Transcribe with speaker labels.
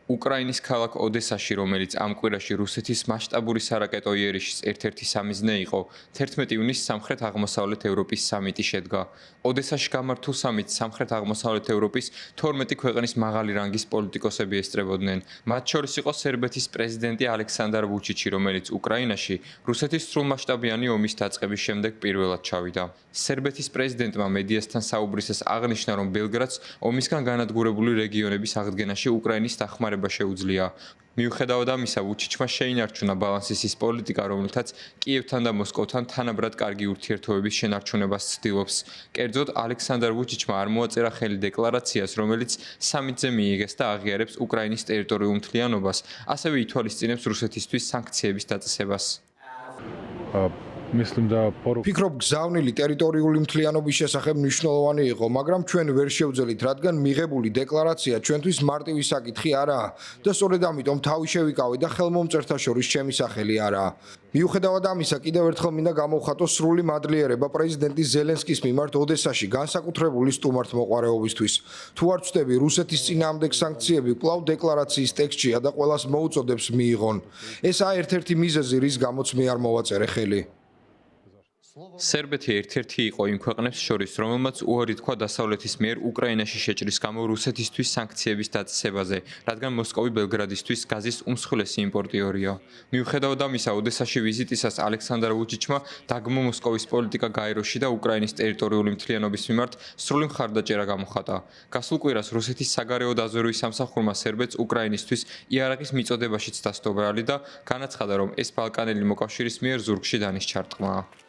Speaker 1: უკრაინის ქალაქ ოდესაში, რომელიც ამ კვირაში რუსეთის მასშტაბური სარაკეტო იერიშის ერთ-ერთი სამიზნე იყო, 11 ივნისს სამხრეთ-აღმოსავლეთ ევროპის სამიტი შედგა. ოდესაში გამართულ სამიტს სამხრეთ-აღმოსავლეთ ევროპის 12 ქვეყნის მაღალი რანგის პოლიტიკოსები ესწრებოდნენ. მათ შორის იყო სერბეთის პრეზიდენტი ალექსანდარ ვუჩიჩი, რომელიც უკრაინაში რუსეთის სრულმასშტაბიანი ომის დაწყების შემდეგ პირველად ჩავიდა. სერბეთის პრეზიდენტმა მედიასთან საუბრისას აღნიშნა, რომ ბელგრადს ომისგან განადგურებული რეგიონების აღდგენაში უკრაინის დახმარება შეუძლია. მიუხედავად ამისა, ვუჩიჩმა შეინარჩუნა ბალანსის ის პოლიტიკა, რომელთაც კიევთან და მოსკოვთან თანაბრად კარგი ურთიერთობების შენარჩუნებას ცდილობს. კერძოდ, ალექსანდარ ვუჩიჩმა არ მოაწერა ხელი დეკლარაციას, რომელიც სამიტზე მიიღეს და აღიარებს უკრაინის ტერიტორიულ მთლიანობას, ასევე ითვალისწინებს რუსეთისთვის სანქციების დაწესებას.
Speaker 2: Ფიქრობ, გზავნილი ტერიტორიული მთლიანობის შესახებ მნიშვნელოვანი იყო, მაგრამ ჩვენ ვერ შევძელით, რადგან მიღებული დეკლარაცია ჩვენთვის მარტივი საკითხი არაა და სწორედ ამიტომ თავი შევიკავე და ხელმომწერთა შორის ჩემი სახელი არაა. მიუხედავად ამისა, კიდევ ერთხელ მინდა გამოვხატო სრული მადლიერება პრეზიდენტი ზელენსკის მიმართ ოდესაში განსაკუთრებული სტუმართმოყვარეობისთვის. თუ არ ვწდები, რუსეთის წინააღმდეგ სანქციები კვლავ დეკლარაციის ტექსტშია და ყველას მოუწოდებს მიიღონ. ესაა ერთ-ერთი მიზეზი, რის გამოც მე არ მოვაწერე ხელი.
Speaker 1: სერბეთი ერთ-ერთი იყო იმ ქვეყნებს შორის, რომელმაც უარი თქვა დასავლეთის მიერ უკრაინაში შეჭრის გამო რუსეთისთვის სანქციების დაწესებაზე, რადგან მოსკოვი ბელგრადისთვის გაზის უმსხვილესი იმპორტიორია. მიუხედავად ამისა, ოდესაში ვიზიტისას ალექსანდარ ვუჩიჩმა დაგმო მოსკოვის პოლიტიკა გაეროში და უკრაინის ტერიტორიული მთლიანობის მიმართ სრული მხარდაჭერა გამოხატა. გასულ კვირას რუსეთის საგარეო დაზვერვის სამსახურმა სერბეთს უკრაინისთვის იარაღის მიწოდებაშიც დასტო ბრალი და განაცხადა, რომ ეს ბალკანელი მოკავშირის მიერ ზურგში დანის ჩარტყმაა.